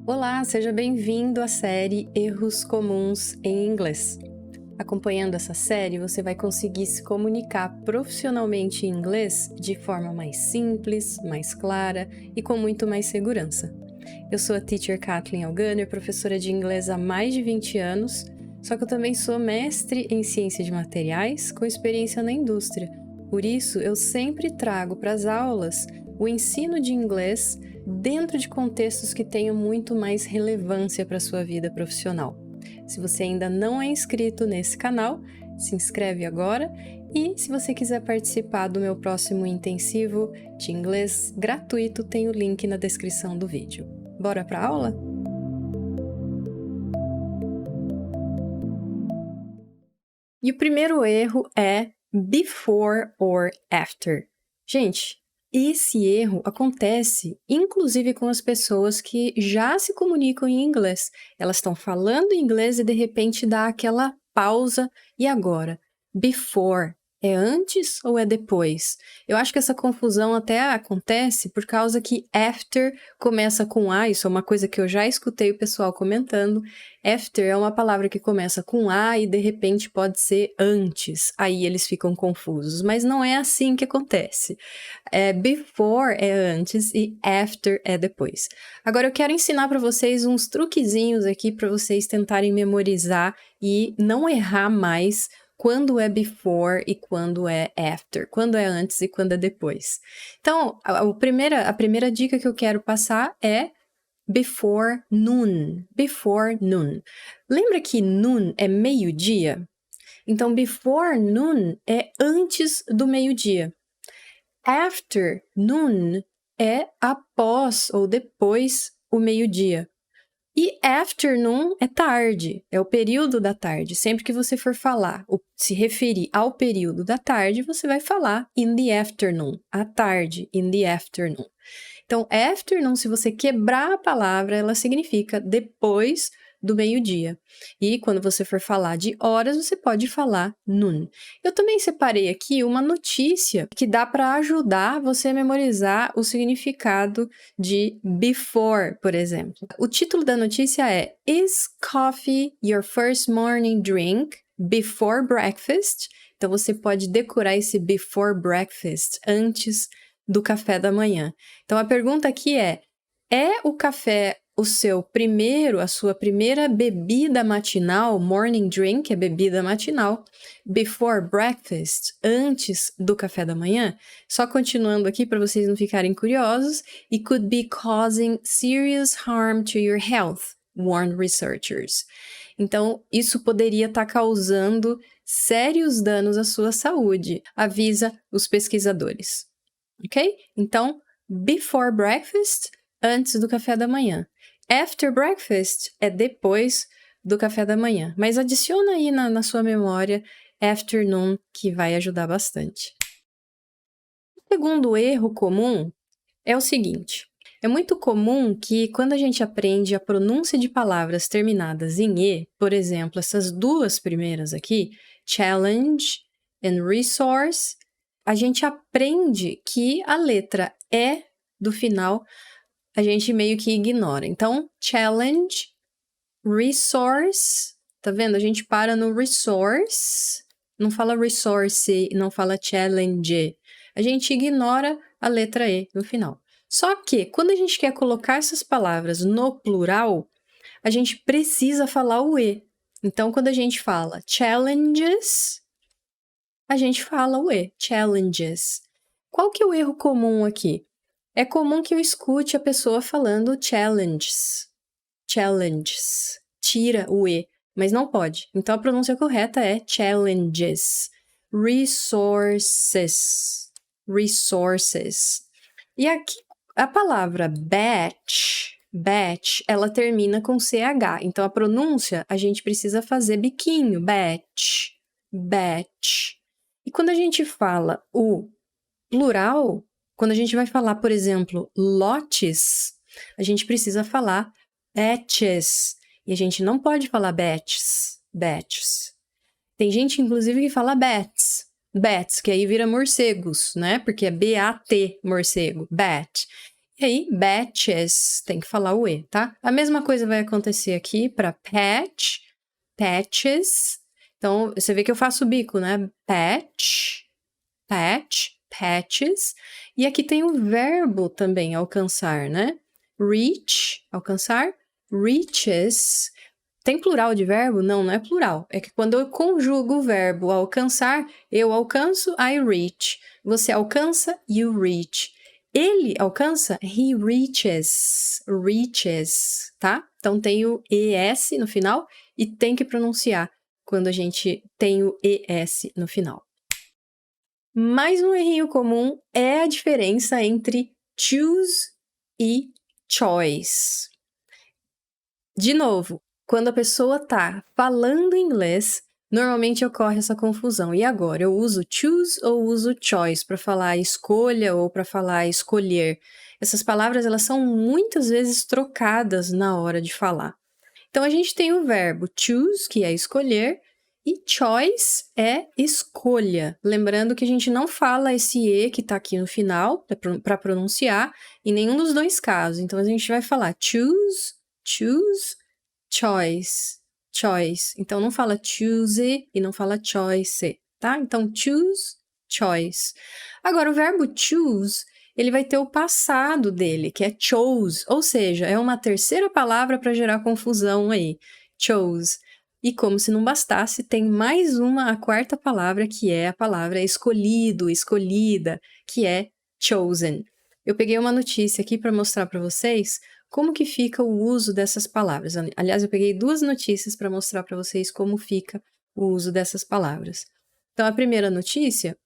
Olá, seja bem-vindo à série Erros Comuns em Inglês. Acompanhando essa série, você vai conseguir se comunicar profissionalmente em inglês de forma mais simples, mais clara e com muito mais segurança. Eu sou a teacher Kathleen Alganer, professora de inglês há mais de 20 anos, só que eu também sou mestre em ciência de materiais com experiência na indústria. Por isso, eu sempre trago para as aulas o ensino de inglês dentro de contextos que tenham muito mais relevância para a sua vida profissional. Se você ainda não é inscrito nesse canal, se inscreve agora e se você quiser participar do meu próximo intensivo de inglês gratuito, tem o link na descrição do vídeo. Bora para a aula? E o primeiro erro é before or after. Gente, esse erro acontece inclusive com as pessoas que já se comunicam em inglês. Elas estão falando inglês e de repente dá aquela pausa. E agora? Before é antes ou é depois? Eu acho que essa confusão até acontece por causa que after começa com A, isso é uma coisa que eu já escutei o pessoal comentando. After é uma palavra que começa com A e de repente pode ser antes. Aí eles ficam confusos, mas não é assim que acontece. Before é antes e after é depois. Agora eu quero ensinar para vocês uns truquezinhos aqui para vocês tentarem memorizar e não errar mais quando é before e quando é after, quando é antes e quando é depois. Então, a primeira dica que eu quero passar é before noon. Before noon. Lembra que noon é meio-dia? Então, before noon é antes do meio-dia. After noon é após ou depois o meio-dia. E afternoon é tarde, é o período da tarde. Sempre que você for falar, ou se referir ao período da tarde, você vai falar in the afternoon, à tarde, in the afternoon. Então, afternoon, se você quebrar a palavra, ela significa depois do meio-dia. E quando você for falar de horas, você pode falar noon. Eu também separei aqui uma notícia que dá para ajudar você a memorizar o significado de before, por exemplo. O título da notícia é Is coffee your first morning drink before breakfast? Então você pode decorar esse before breakfast antes do café da manhã. Então a pergunta aqui é o café a sua primeira bebida matinal, morning drink, é bebida matinal, before breakfast, antes do café da manhã? Só continuando aqui para vocês não ficarem curiosos, it could be causing serious harm to your health, warn researchers. Então, isso poderia estar causando sérios danos à sua saúde, avisa os pesquisadores. Ok? Então, before breakfast, antes do café da manhã. After breakfast é depois do café da manhã. Mas adiciona aí na sua memória afternoon, que vai ajudar bastante. O segundo erro comum é o seguinte. É muito comum que quando a gente aprende a pronúncia de palavras terminadas em E, por exemplo, essas duas primeiras aqui, challenge and resource, a gente aprende que a letra E do final a gente meio que ignora. Então, challenge, resource, tá vendo? A gente para no resource, não fala resource, não fala challenge. A gente ignora a letra E no final. Só que, quando a gente quer colocar essas palavras no plural, a gente precisa falar o E. Então, quando a gente fala challenges, a gente fala o E, challenges. Qual que é o erro comum aqui? É comum que eu escute a pessoa falando challenges, challenges. Tira o E, mas não pode. Então, a pronúncia correta é challenges. Resources, resources. E aqui, a palavra batch, ela termina com CH. Então, a pronúncia, a gente precisa fazer biquinho, batch, batch. E quando a gente fala o plural, quando a gente vai falar, por exemplo, lotes, a gente precisa falar batches. E a gente não pode falar batches, batches. Tem gente, inclusive, que fala bats, que aí vira morcegos, né? Porque é B-A-T, morcego, bat. E aí, batches, tem que falar o E, tá? A mesma coisa vai acontecer aqui para patch, patches. Então, você vê que eu faço o bico, né? Patch, patch, patches. E aqui tem o verbo também, alcançar, né? Reach, alcançar. Reaches. Tem plural de verbo? Não, não é plural. É que quando eu conjugo o verbo alcançar, eu alcanço, I reach. Você alcança, you reach. Ele alcança, he reaches. Reaches, tá? Então tem o ES no final e tem que pronunciar quando a gente tem o ES no final. Mais um errinho comum é a diferença entre choose e choice. De novo, quando a pessoa tá falando inglês, normalmente ocorre essa confusão. E agora, eu uso choose ou uso choice para falar escolha ou para falar escolher? Essas palavras, elas são muitas vezes trocadas na hora de falar. Então, a gente tem o verbo choose, que é escolher, e choice é escolha. Lembrando que a gente não fala esse E que está aqui no final para pronunciar em nenhum dos dois casos. Então, a gente vai falar choose, choose, choice, choice. Então, não fala choose e não fala choice, tá? Então, choose, choice. Agora, o verbo choose, ele vai ter o passado dele, que é chose, ou seja, é uma terceira palavra para gerar confusão aí. Chose. E como se não bastasse, tem mais uma, a quarta palavra, que é a palavra escolhido, escolhida, que é chosen. Eu peguei uma notícia aqui para mostrar para vocês como que fica o uso dessas palavras. Aliás, eu peguei duas notícias para mostrar para vocês como fica o uso dessas palavras. Então, a primeira notícia,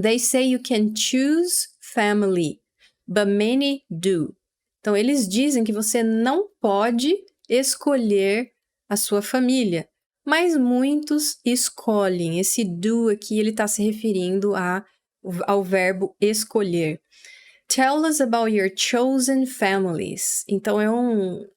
they say you can choose family, but many do. Então, eles dizem que você não pode escolher a sua família, mas muitos escolhem. Esse do aqui, ele está se referindo ao verbo escolher. Tell us about your chosen families. Então,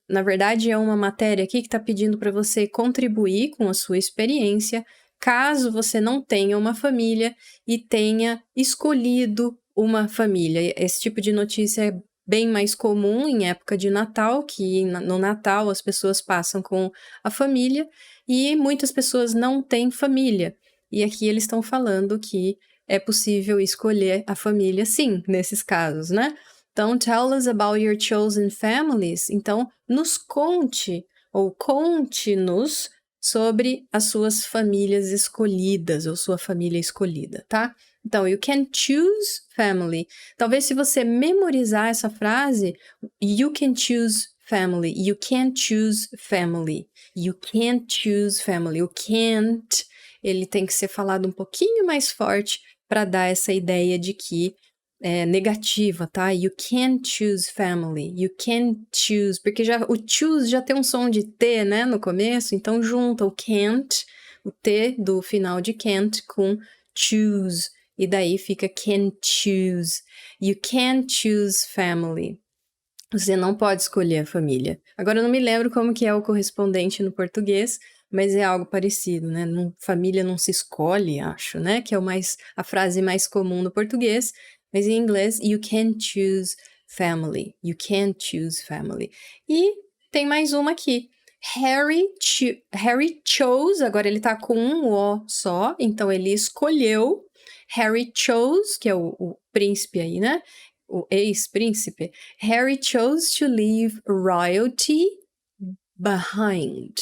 na verdade, é uma matéria aqui que está pedindo para você contribuir com a sua experiência, caso você não tenha uma família e tenha escolhido uma família. Esse tipo de notícia é bem mais comum em época de Natal, que no Natal as pessoas passam com a família e muitas pessoas não têm família. E aqui eles estão falando que é possível escolher a família, sim, nesses casos, né? Então, tell us about your chosen families. Então, nos conte ou conte-nos sobre as suas famílias escolhidas ou sua família escolhida, tá? Então, you can choose family. Talvez se você memorizar essa frase, you can choose family, you can't choose family, you can't choose family. O can't, ele tem que ser falado um pouquinho mais forte para dar essa ideia de que é negativa, tá? You can't choose family, you can't choose, porque o choose já tem um som de T, né, no começo, então junta o can't, o T do final de can't com choose, e daí fica can choose. You can't choose family. Você não pode escolher a família. Agora, eu não me lembro como que é o correspondente no português, mas é algo parecido, né? Família não se escolhe, acho, né? Que é a frase mais comum no português, mas em inglês, you can't choose family. You can't choose family. E tem mais uma aqui. Harry chose, agora ele tá com um O só, então ele escolheu. Harry chose, que é o príncipe aí, né? O ex-príncipe. Harry chose to leave royalty behind.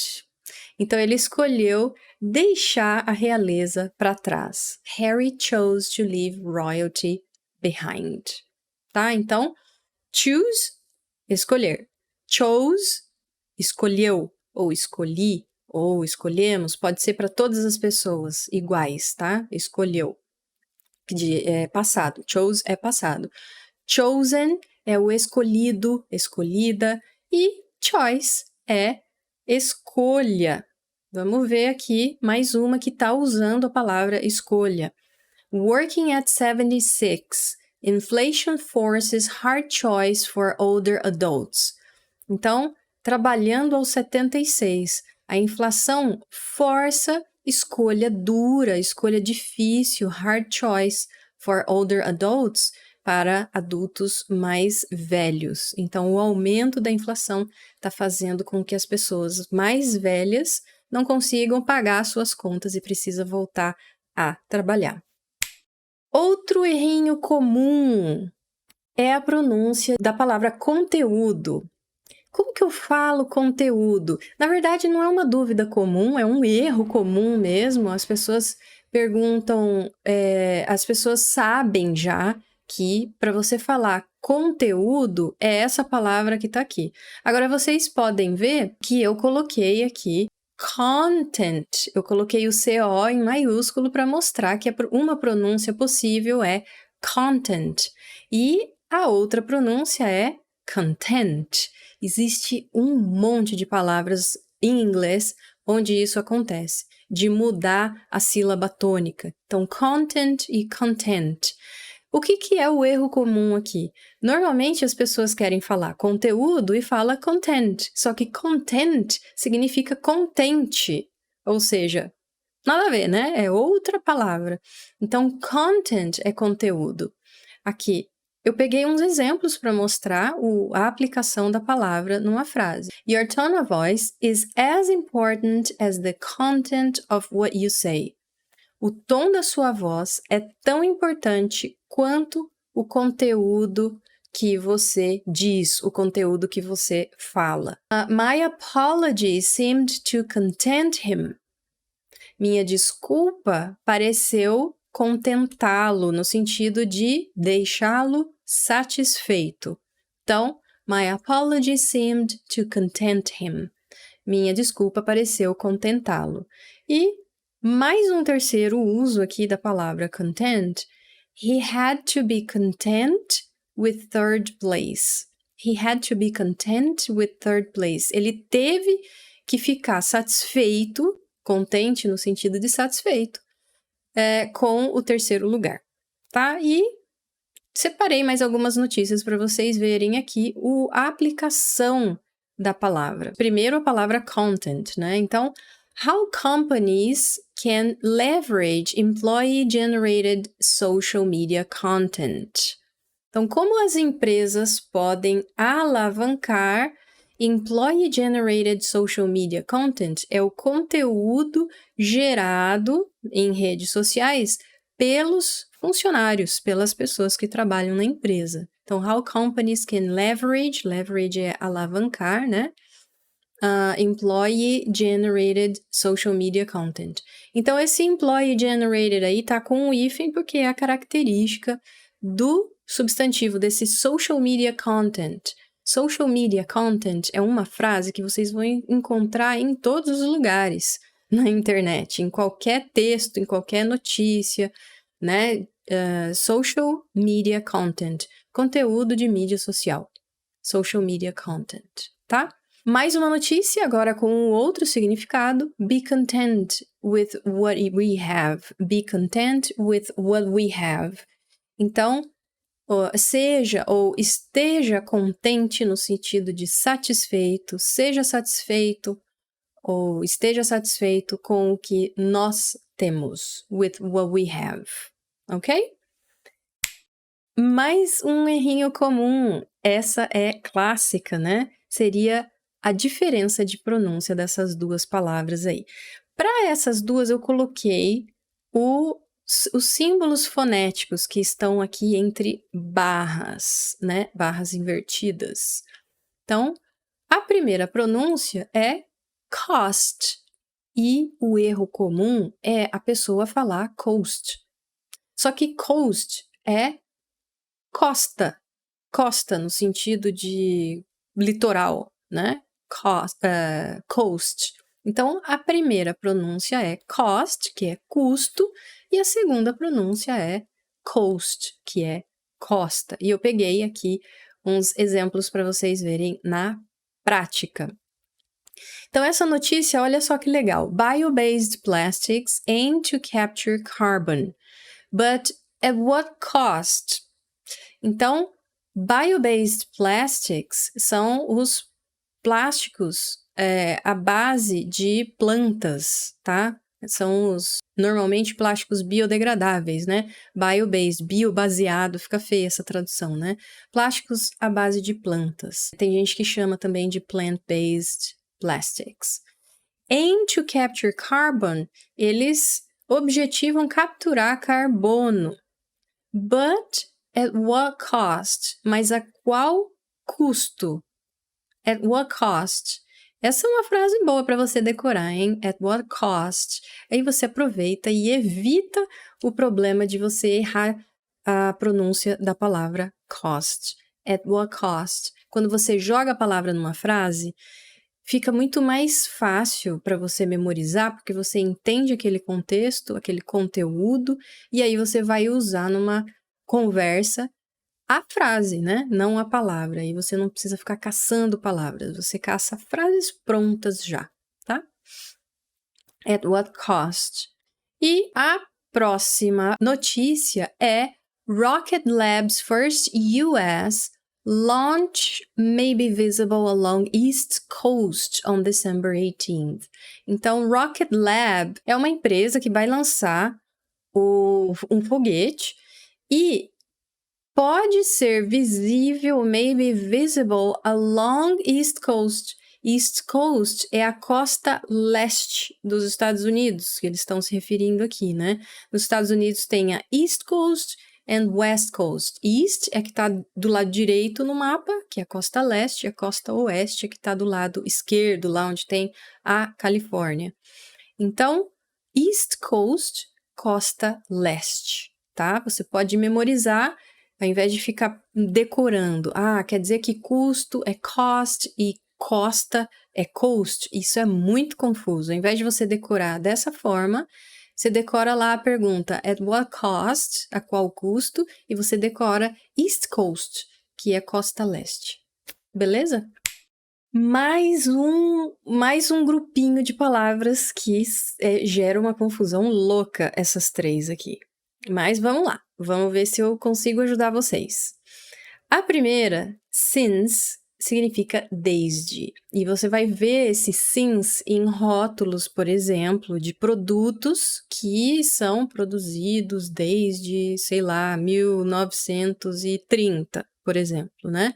Então, ele escolheu deixar a realeza para trás. Harry chose to leave royalty behind. Tá? Então, choose, escolher. Chose, escolheu, ou escolhi, ou escolhemos, pode ser para todas as pessoas iguais, tá? Escolheu. Passado. Chose é passado. Chosen é o escolhido, escolhida, e choice é escolha. Vamos ver aqui mais uma que está usando a palavra escolha. Working at 76, inflation forces hard choice for older adults. Então, trabalhando aos 76, a inflação força escolha dura, escolha difícil, hard choice for older adults, para adultos mais velhos. Então, o aumento da inflação está fazendo com que as pessoas mais velhas não consigam pagar suas contas e precisa voltar a trabalhar. Outro errinho comum é a pronúncia da palavra conteúdo. Como que eu falo conteúdo? Na verdade, não é uma dúvida comum, é um erro comum mesmo. As pessoas perguntam, as pessoas sabem já que para você falar conteúdo é essa palavra que está aqui. Agora, vocês podem ver que eu coloquei aqui content. Eu coloquei o CO em maiúsculo para mostrar que uma pronúncia possível é content. E a outra pronúncia é content. Existe um monte de palavras em inglês onde isso acontece, de mudar a sílaba tônica. Então, content e content. O que é o erro comum aqui? Normalmente as pessoas querem falar conteúdo e fala content, só que content significa contente, ou seja, nada a ver, né? É outra palavra. Então, content é conteúdo. Aqui, eu peguei uns exemplos para mostrar a aplicação da palavra numa frase. Your tone of voice is as important as the content of what you say. O tom da sua voz é tão importante quanto o conteúdo que você diz, o conteúdo que você fala. My apology seemed to content him. Minha desculpa pareceu contentá-lo, no sentido de deixá-lo satisfeito. Então, my apology seemed to content him. Minha desculpa pareceu contentá-lo. E mais um terceiro uso aqui da palavra content. He had to be content with third place. He had to be content with third place. Ele teve que ficar satisfeito, contente no sentido de satisfeito, com o terceiro lugar, tá? E separei mais algumas notícias para vocês verem aqui a aplicação da palavra. Primeiro, a palavra content, né? Então, how companies can leverage employee-generated social media content. Então, como as empresas podem alavancar employee-generated social media content? É o conteúdo gerado em redes sociais pelos funcionários, pelas pessoas que trabalham na empresa. Então, how companies can leverage é alavancar, né? Employee-generated social media content. Então, esse employee-generated aí tá com um hífen porque é a característica do substantivo desse social media content. Social media content é uma frase que vocês vão encontrar em todos os lugares na internet, em qualquer texto, em qualquer notícia, né? Social media content, conteúdo de mídia social. Social media content, tá? Mais uma notícia, agora com um outro significado. Be content with what we have. Be content with what we have. Então, seja ou esteja contente no sentido de satisfeito, seja satisfeito ou esteja satisfeito com o que nós temos. With what we have. Ok? Mais um errinho comum. Essa é clássica, né? Seria a diferença de pronúncia dessas duas palavras aí. Para essas duas, eu coloquei os símbolos fonéticos que estão aqui entre barras, né? Barras invertidas. Então, a primeira pronúncia é cost. E o erro comum é a pessoa falar coast. Só que coast é costa. Costa no sentido de litoral, né? Coast. Então, a primeira pronúncia é cost, que é custo, e a segunda pronúncia é coast, que é costa. E eu peguei aqui uns exemplos para vocês verem na prática. Então, essa notícia, olha só que legal. Bio-based plastics aim to capture carbon, but at what cost? Então, bio-based plastics são os plásticos à base de plantas, tá? São normalmente plásticos biodegradáveis, né? Bio-based, bio-baseado, fica feia essa tradução, né? Plásticos à base de plantas. Tem gente que chama também de plant-based plastics. Aim to capture carbon, eles objetivam capturar carbono. But at what cost? Mas a qual custo? At what cost? Essa é uma frase boa para você decorar, hein? At what cost? Aí você aproveita e evita o problema de você errar a pronúncia da palavra cost. At what cost? Quando você joga a palavra numa frase, fica muito mais fácil para você memorizar, porque você entende aquele contexto, aquele conteúdo, e aí você vai usar numa conversa a frase, né? Não a palavra. E você não precisa ficar caçando palavras. Você caça frases prontas já, tá? At what cost? E a próxima notícia é Rocket Lab's first US launch may be visible along East Coast on December 18th. Então, Rocket Lab é uma empresa que vai lançar um foguete e pode ser visível, maybe visible, along East Coast. East Coast é a costa leste dos Estados Unidos, que eles estão se referindo aqui, né? Nos Estados Unidos tem a East Coast and West Coast. East é que está do lado direito no mapa, que é a costa leste, e a costa oeste é que está do lado esquerdo, lá onde tem a Califórnia. Então, East Coast, costa leste, tá? Você pode memorizar ao invés de ficar decorando. Quer dizer que custo é cost e costa é coast. Isso é muito confuso. Ao invés de você decorar dessa forma, você decora lá a pergunta at what cost, a qual custo, e você decora East Coast, que é costa leste. Beleza? Mais um grupinho de palavras que gera uma confusão louca, essas três aqui. Mas vamos lá, vamos ver se eu consigo ajudar vocês. A primeira, since, significa desde. E você vai ver esse since em rótulos, por exemplo, de produtos que são produzidos desde, sei lá, 1930, por exemplo, né?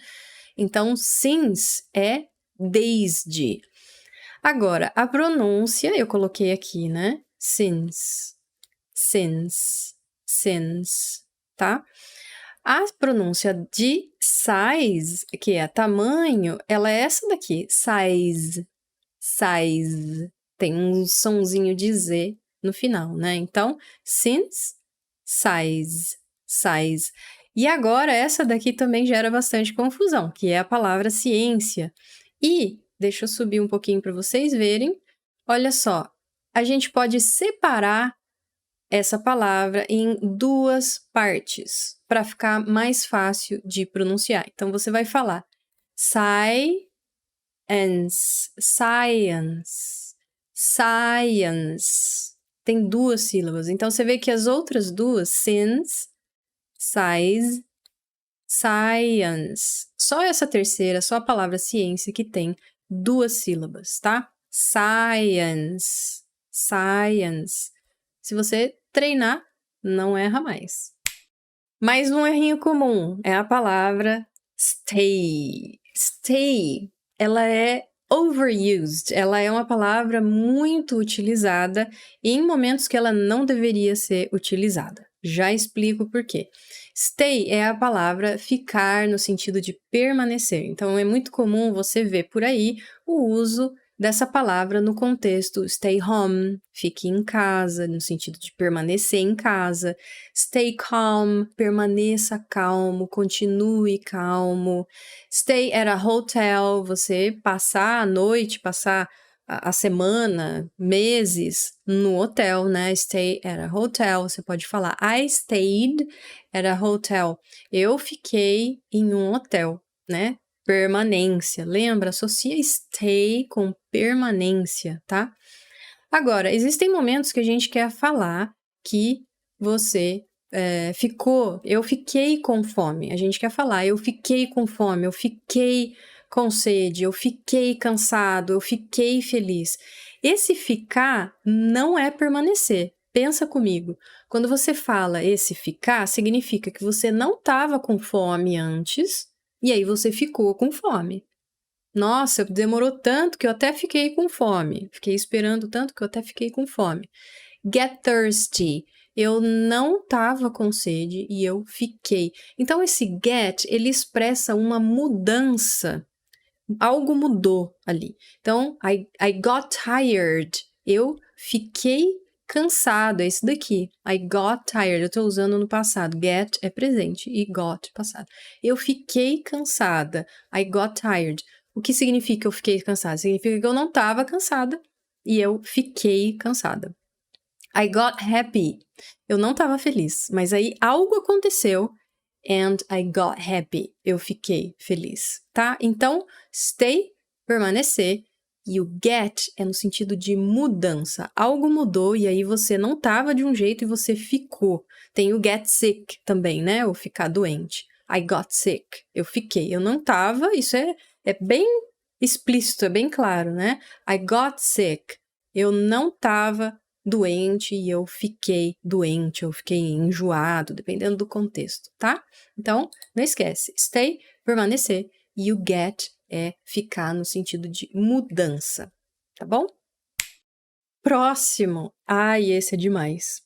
Então, since é desde. Agora, a pronúncia, eu coloquei aqui, né? Since, tá? A pronúncia de size, que é tamanho, ela é essa daqui, size. Tem um sonzinho de Z no final, né? Então, since, size. E agora, essa daqui também gera bastante confusão, que é a palavra ciência. E, deixa eu subir um pouquinho para vocês verem. Olha só, a gente pode separar essa palavra em duas partes, para ficar mais fácil de pronunciar. Então, você vai falar science. Tem duas sílabas. Então, você vê que as outras duas, since, size, science. Só essa terceira, só a palavra ciência que tem duas sílabas, tá? Science. Se você treinar, não erra mais. Mais um errinho comum é a palavra stay. Stay, ela é overused, ela é uma palavra muito utilizada em momentos que ela não deveria ser utilizada. Já explico por quê. Stay é a palavra ficar no sentido de permanecer. Então, é muito comum você ver por aí o uso dessa palavra no contexto stay home, fique em casa, no sentido de permanecer em casa. Stay calm, permaneça calmo, continue calmo. Stay at a hotel, você passar a noite, passar a semana, meses no hotel, né? Stay at a hotel, você pode falar I stayed at a hotel. Eu fiquei em um hotel, né? Permanência, lembra? Associa stay com permanência, tá? Agora, existem momentos que a gente quer falar que você eu fiquei com fome. A gente quer falar, eu fiquei com fome, eu fiquei com sede, eu fiquei cansado, eu fiquei feliz. Esse ficar não é permanecer. Pensa comigo. Quando você fala esse ficar, significa que você não estava com fome antes e aí você ficou com fome. Nossa, demorou tanto que eu até fiquei com fome. Fiquei esperando tanto que eu até fiquei com fome. Get thirsty. Eu não estava com sede e eu fiquei. Então, esse get, ele expressa uma mudança. Algo mudou ali. Então, I got tired. Eu fiquei cansado. É isso daqui. I got tired. Eu tô usando no passado. Get é presente e got, passado. Eu fiquei cansada. I got tired. O que significa eu fiquei cansada? Significa que eu não estava cansada e eu fiquei cansada. I got happy. Eu não estava feliz, mas aí algo aconteceu and I got happy. Eu fiquei feliz, tá? Então, stay, permanecer, e o get é no sentido de mudança. Algo mudou e aí você não estava de um jeito e você ficou. Tem o get sick também, né? Ou ficar doente. I got sick. Eu fiquei. Eu não estava, isso é bem explícito, é bem claro, né? I got sick. Eu não estava doente e eu fiquei doente, eu fiquei enjoado, dependendo do contexto, tá? Então, não esquece, stay, permanecer, e o get é ficar no sentido de mudança, tá bom? Próximo. Ai, esse é demais.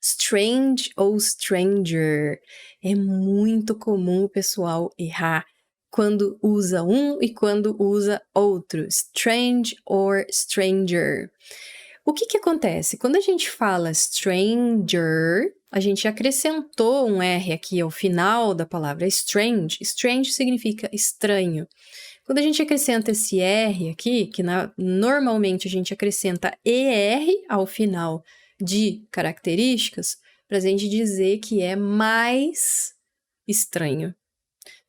Strange ou stranger. É muito comum o pessoal errar quando usa um e quando usa outro. Strange or stranger. O que acontece? Quando a gente fala stranger, a gente acrescentou um R aqui ao final da palavra strange. Strange significa estranho. Quando a gente acrescenta esse R aqui, que normalmente a gente acrescenta ER ao final de características, para a gente dizer que é mais estranho.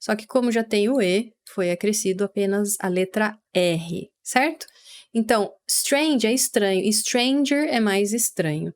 Só que como já tem o E, foi acrescido apenas a letra R, certo? Então, strange é estranho, stranger é mais estranho.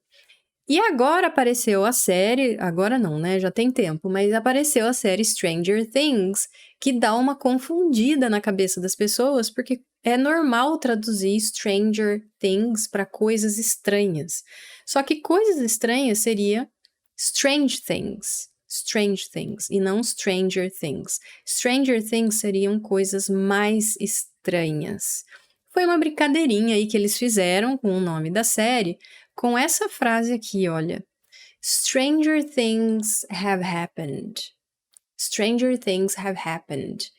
E agora apareceu a série, agora não, né? Já tem tempo, mas apareceu a série Stranger Things, que dá uma confundida na cabeça das pessoas, porque é normal traduzir Stranger Things para coisas estranhas. Só que coisas estranhas seria Strange Things. Strange Things, e não Stranger Things. Stranger Things seriam coisas mais estranhas. Foi uma brincadeirinha aí que eles fizeram com o nome da série, com essa frase aqui, olha. Stranger things have happened. Stranger things have happened.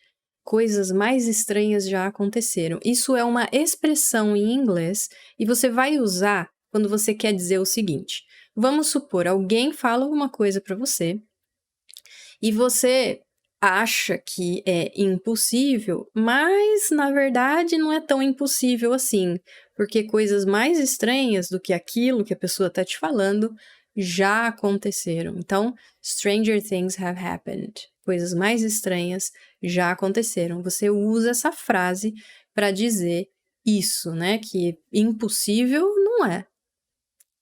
Coisas mais estranhas já aconteceram. Isso é uma expressão em inglês e você vai usar quando você quer dizer o seguinte. Vamos supor, alguém fala alguma coisa para você e você acha que é impossível, mas na verdade não é tão impossível assim, porque coisas mais estranhas do que aquilo que a pessoa está te falando já aconteceram. Então, stranger things have happened. Coisas mais estranhas já aconteceram. Você usa essa frase para dizer isso, né? Que impossível não é.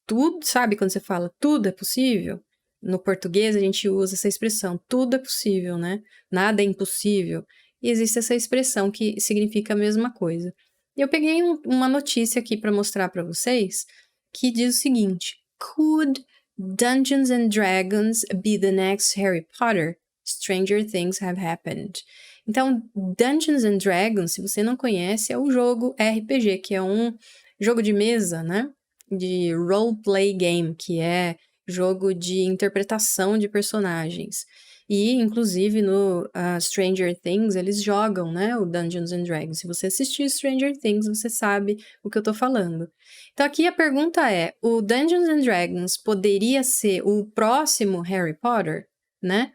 Tudo, sabe quando você fala tudo é possível? No português a gente usa essa expressão, tudo é possível, né? Nada é impossível. E existe essa expressão que significa a mesma coisa. E eu peguei uma notícia aqui para mostrar para vocês que diz o seguinte: Could Dungeons and Dragons be the next Harry Potter? Stranger things have happened. Então, Dungeons and Dragons, se você não conhece, é o jogo RPG, que é um jogo de mesa, né? De role-play game, que é jogo de interpretação de personagens. E, inclusive, no Stranger Things, eles jogam, né, o Dungeons and Dragons. Se você assistir Stranger Things, você sabe o que eu tô falando. Então, aqui a pergunta é, o Dungeons and Dragons poderia ser o próximo Harry Potter, né?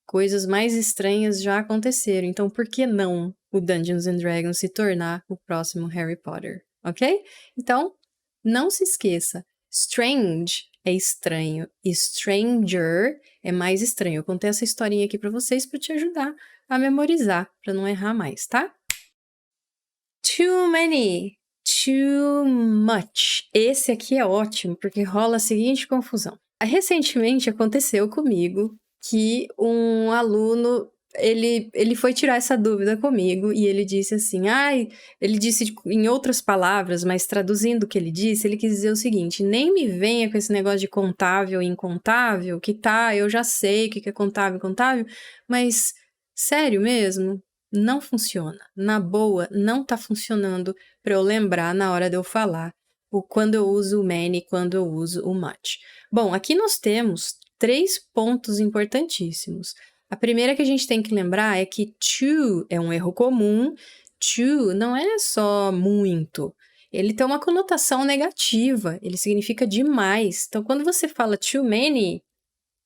Coisas mais estranhas já aconteceram, então por que não o Dungeons and Dragons se tornar o próximo Harry Potter, ok? Então, não se esqueça, strange é estranho e stranger é mais estranho. Eu contei essa historinha aqui para vocês para te ajudar a memorizar, para não errar mais, tá? Too many, too much. Esse aqui é ótimo porque rola a seguinte confusão. Recentemente aconteceu comigo que um aluno ele foi tirar essa dúvida comigo e ele disse assim, ele disse em outras palavras, mas traduzindo o que ele disse, ele quis dizer o seguinte, nem me venha com esse negócio de contável e incontável, que tá, eu já sei o que é contável e incontável, mas sério mesmo, não funciona. Na boa, não tá funcionando para eu lembrar na hora de eu falar quando eu uso o many, quando eu uso o much. Bom, aqui nós temos 3 pontos importantíssimos. A primeira que a gente tem que lembrar é que to é um erro comum. To não é só muito. Ele tem uma conotação negativa. Ele significa demais. Então, quando você fala too many,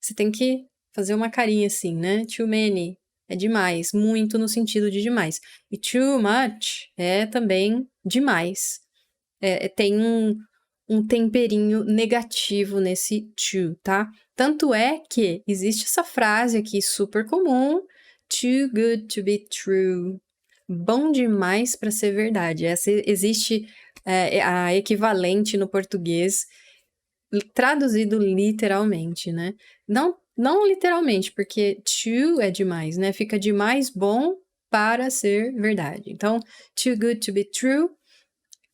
você tem que fazer uma carinha assim, né? Too many é demais. Muito no sentido de demais. E too much é também demais. Tem um temperinho negativo nesse to, tá? Tanto é que existe essa frase aqui super comum, too good to be true. Bom demais para ser verdade. Essa existe a equivalente no português, traduzido literalmente, né? Não literalmente, porque too é demais, né? Fica demais bom para ser verdade. Então, too good to be true.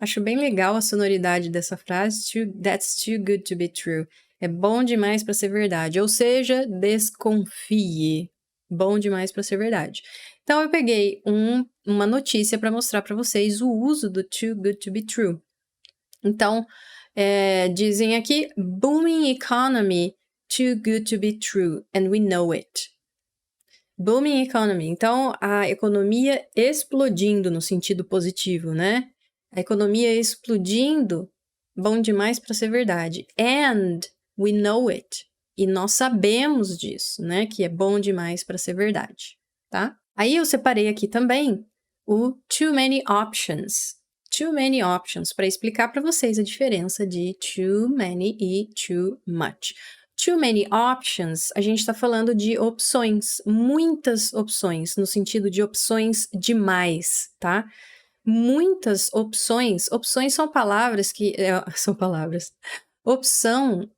Acho bem legal a sonoridade dessa frase. That's too good to be true. É bom demais para ser verdade. Ou seja, desconfie. Bom demais para ser verdade. Então, eu peguei uma notícia para mostrar para vocês o uso do too good to be true. Então, dizem aqui, booming economy, too good to be true, and we know it. Booming economy. Então, a economia explodindo no sentido positivo, né? A economia explodindo, bom demais para ser verdade. And we know it. E nós sabemos disso, né? Que é bom demais para ser verdade, tá? Aí eu separei aqui também o too many options. Too many options, para explicar para vocês a diferença de too many e too much. Too many options, a gente está falando de opções, muitas opções, no sentido de opções demais, tá? Muitas opções. Opções são palavras que. São palavras. Opção.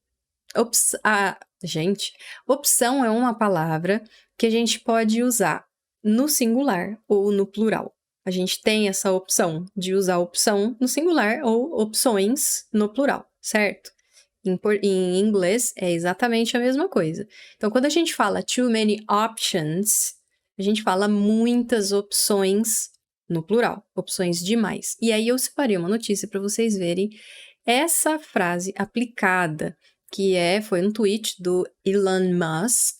Gente, opção é uma palavra que a gente pode usar no singular ou no plural. A gente tem essa opção de usar opção no singular ou opções no plural, certo? Em inglês é exatamente a mesma coisa. Então, quando a gente fala too many options, a gente fala muitas opções no plural, opções demais. E aí eu separei uma notícia para vocês verem essa frase aplicada, que foi um tweet do Elon Musk.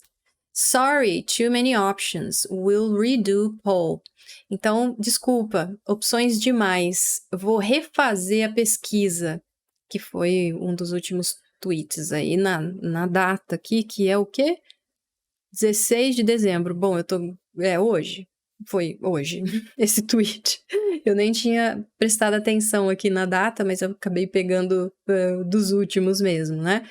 Sorry, too many options. We'll redo poll. Então, desculpa, opções demais. Vou refazer a pesquisa, que foi um dos últimos tweets aí na data aqui, que é o quê? 16 de dezembro. Bom, hoje. Foi hoje, esse tweet. Eu nem tinha prestado atenção aqui na data, mas eu acabei pegando dos últimos mesmo, né?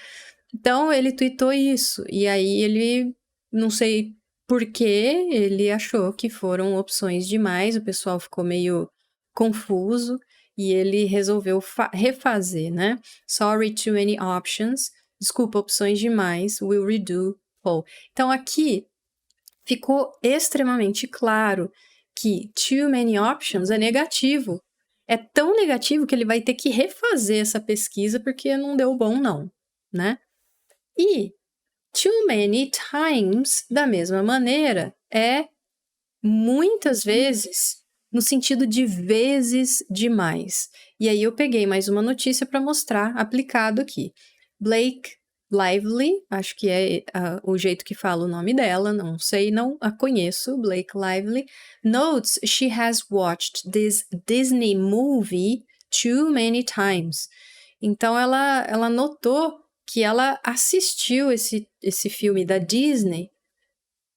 Então, ele tweetou isso. E aí, ele, não sei por que, ele achou que foram opções demais. O pessoal ficou meio confuso. E ele resolveu refazer, né? Sorry, too many options. Desculpa, opções demais. We'll redo poll. Então, aqui ficou extremamente claro que too many options é negativo. É tão negativo que ele vai ter que refazer essa pesquisa porque não deu bom, não, né? E too many times, da mesma maneira, é muitas vezes no sentido de vezes demais. E aí eu peguei mais uma notícia para mostrar aplicado aqui. Blake Lively, acho que é o jeito que fala o nome dela, não sei, não a conheço, Blake Lively, notes she has watched this Disney movie too many times. Então ela notou que ela assistiu esse filme da Disney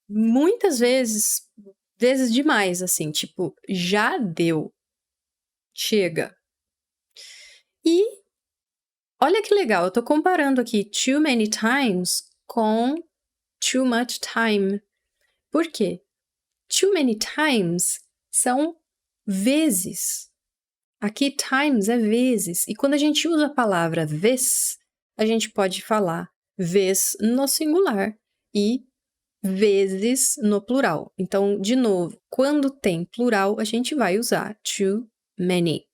muitas vezes demais, assim, tipo, já deu. Chega. E olha que legal, eu tô comparando aqui too many times com too much time. Por quê? Too many times são vezes. Aqui times é vezes. E quando a gente usa a palavra vez, a gente pode falar vez no singular e vezes no plural. Então, de novo, quando tem plural, a gente vai usar too many.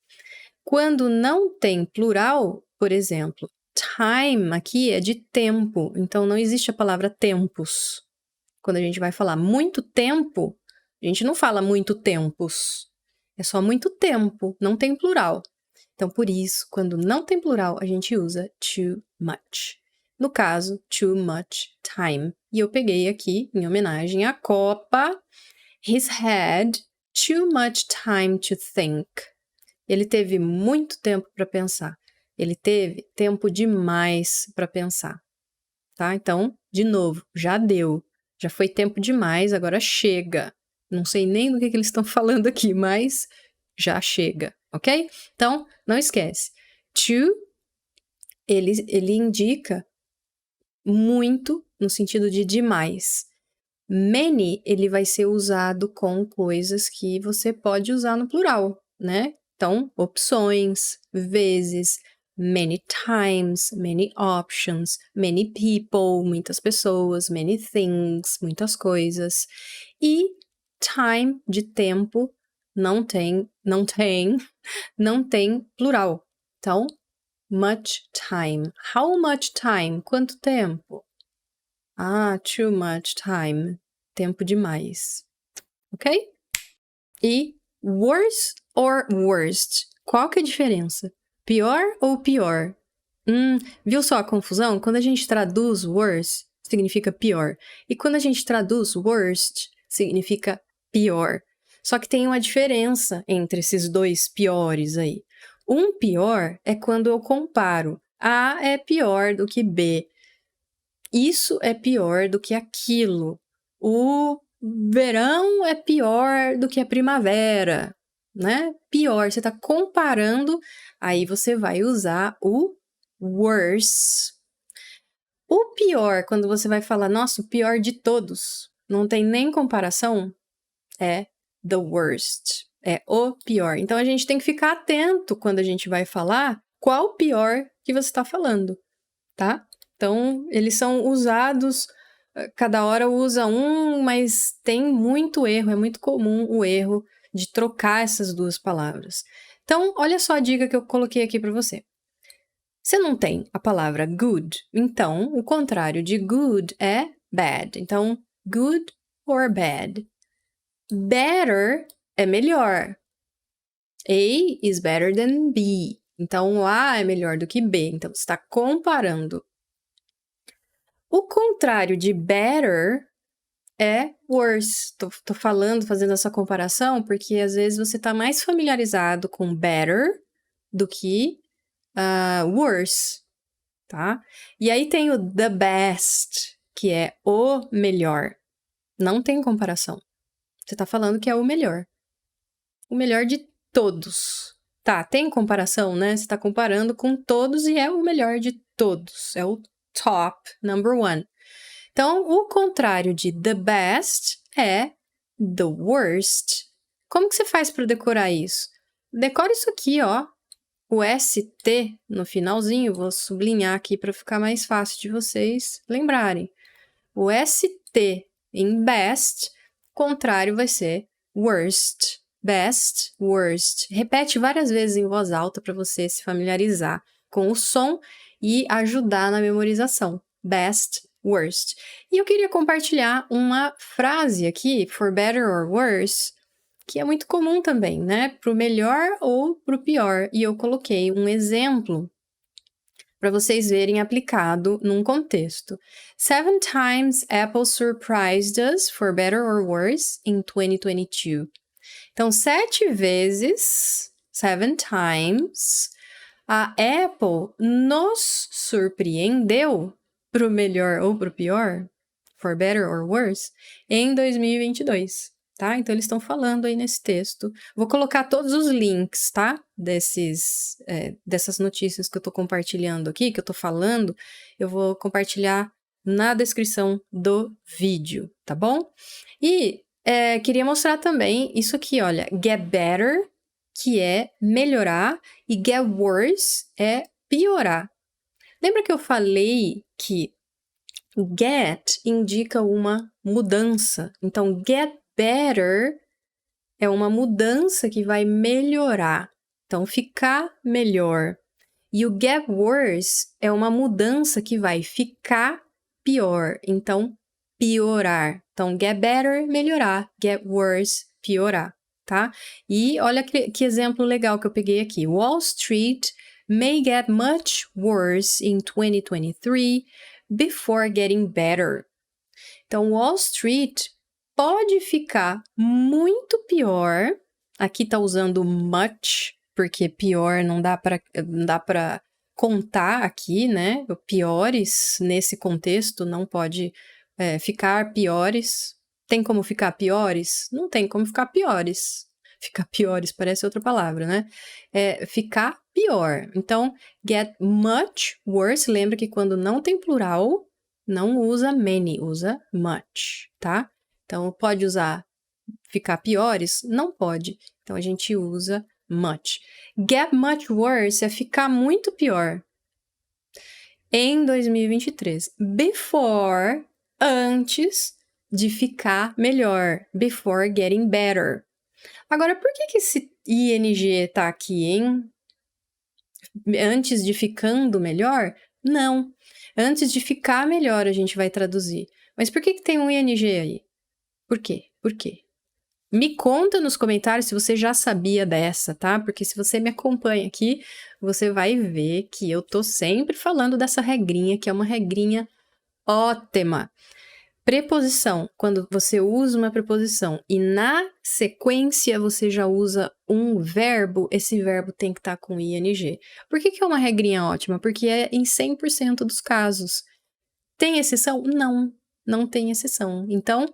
Quando não tem plural, por exemplo, time aqui é de tempo, então não existe a palavra tempos. Quando a gente vai falar muito tempo, a gente não fala muito tempos. É só muito tempo, não tem plural. Então, por isso, quando não tem plural, a gente usa too much. No caso, too much time. E eu peguei aqui, em homenagem à Copa, he's had too much time to think. Ele teve muito tempo para pensar. Ele teve tempo demais para pensar. Tá? Então, de novo, já deu. Já foi tempo demais, agora chega. Não sei nem do que eles estão falando aqui, mas já chega, ok? Então, não esquece. To, ele indica muito no sentido de demais. Many, ele vai ser usado com coisas que você pode usar no plural, né? Então, opções, vezes, many times, many options, many people, muitas pessoas, many things, muitas coisas. E time, de tempo, não tem plural. Então, much time. How much time? Quanto tempo? Ah, too much time. Tempo demais. Ok? E worse or worst? Qual que é a diferença? Pior ou pior? Viu só a confusão? Quando a gente traduz worse, significa pior. E quando a gente traduz worst, significa pior. Só que tem uma diferença entre esses dois piores aí. Um pior é quando eu comparo. A é pior do que B. Isso é pior do que aquilo. O verão é pior do que a primavera, né? Pior, você está comparando, aí você vai usar o worse. O pior, quando você vai falar, nossa, o pior de todos, não tem nem comparação, é the worst. É o pior. Então, a gente tem que ficar atento quando a gente vai falar qual o pior que você está falando, tá? Então, eles são usados, cada hora usa um, mas tem muito erro, é muito comum o erro de trocar essas duas palavras. Então, olha só a dica que eu coloquei aqui para você. Você não tem a palavra good, então o contrário de good é bad. Então, good or bad. Better é melhor. A is better than B. Então, o A é melhor do que B. Então, você está comparando. O contrário de better é worse. Tô falando, fazendo essa comparação, porque às vezes você tá mais familiarizado com better do que worse, tá? E aí tem o the best, que é o melhor. Não tem comparação. Você tá falando que é o melhor. O melhor de todos. Tá, tem comparação, né? Você tá comparando com todos e é o melhor de todos. É o top, number one. Então, o contrário de the best é the worst. Como que você faz para decorar isso? Decora isso aqui, ó. O ST no finalzinho, vou sublinhar aqui para ficar mais fácil de vocês lembrarem. O ST em best, contrário vai ser worst. Best, worst. Repete várias vezes em voz alta para você se familiarizar com o som e ajudar na memorização. Best, worst. E eu queria compartilhar uma frase aqui, for better or worse, que é muito comum também, né? Pro melhor ou pro pior. E eu coloquei um exemplo para vocês verem aplicado num contexto. 7 times Apple surprised us, for better or worse, in 2022. Então, 7 vezes, 7 times, a Apple nos surpreendeu pro melhor ou pro pior, for better or worse, em 2022, tá? Então, eles estão falando aí nesse texto. Vou colocar todos os links, tá? Dessas notícias que eu tô compartilhando aqui, que eu tô falando, eu vou compartilhar na descrição do vídeo, tá bom? E queria mostrar também isso aqui, olha, get better, que é melhorar, e get worse é piorar. Lembra que eu falei que Get indica uma mudança. Então, get better é uma mudança que vai melhorar. Então, ficar melhor. E o get worse é uma mudança que vai ficar pior. Então, piorar. Então, get better, melhorar. Get worse, piorar, tá? E olha que exemplo legal que eu peguei aqui. Wall Street may get much worse in 2023 before getting better. Então, Wall Street pode ficar muito pior. Aqui tá usando much, porque pior não dá para contar aqui, né? Piores, nesse contexto, não pode ficar piores. Tem como ficar piores? Não tem como ficar piores. Ficar piores parece outra palavra, né? Ficar pior. Então, get much worse. Lembra que quando não tem plural, não usa many, usa much, tá? Então, pode usar ficar piores? Não pode. Então, a gente usa much. Get much worse é ficar muito pior. Em 2023. Before, antes de ficar melhor. Before getting better. Agora, por que esse ing tá aqui, hein? Antes de ficando melhor? Não. Antes de ficar melhor, a gente vai traduzir. Mas por que tem um ing aí? Por quê? Por quê? Me conta nos comentários se você já sabia dessa, tá? Porque se você me acompanha aqui, você vai ver que eu tô sempre falando dessa regrinha, que é uma regrinha ótima. Preposição, quando você usa uma preposição e na sequência você já usa um verbo, esse verbo tem que estar com ing. Por que é uma regrinha ótima? Porque é em 100% dos casos. Tem exceção? Não, não tem exceção. Então,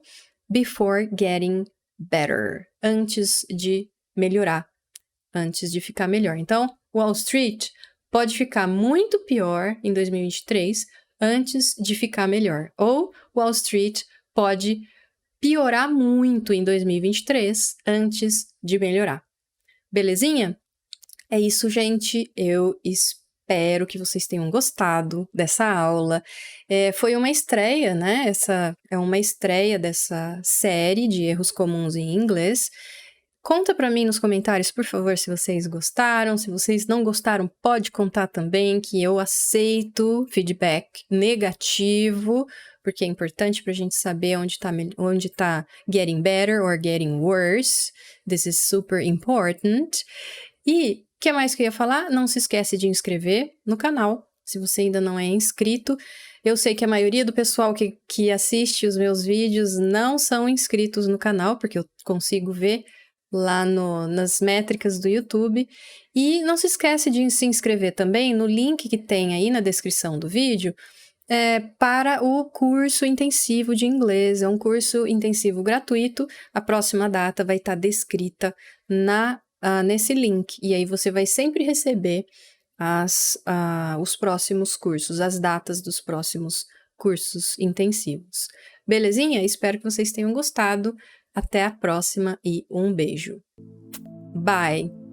before getting better, antes de melhorar, antes de ficar melhor. Então, Wall Street pode ficar muito pior em 2023 antes de ficar melhor. Ou Wall Street pode piorar muito em 2023 antes de melhorar. Belezinha? É isso, gente. Eu espero que vocês tenham gostado dessa aula. Foi uma estreia, né? Essa é uma estreia dessa série de erros comuns em inglês. Conta pra mim nos comentários, por favor, se vocês gostaram. Se vocês não gostaram, pode contar também, que eu aceito feedback negativo, porque é importante pra gente saber onde tá getting better or getting worse. This is super important. E o que mais que eu ia falar? Não se esquece de inscrever no canal, se você ainda não é inscrito. Eu sei que a maioria do pessoal que assiste os meus vídeos não são inscritos no canal, porque eu consigo ver lá nas métricas do YouTube. E não se esquece de se inscrever também no link que tem aí na descrição do vídeo para o curso intensivo de inglês. É um curso intensivo gratuito. A próxima data vai estar descrita nesse link. E aí você vai sempre receber os próximos cursos, as datas dos próximos cursos intensivos. Belezinha? Espero que vocês tenham gostado. Até a próxima e um beijo. Bye!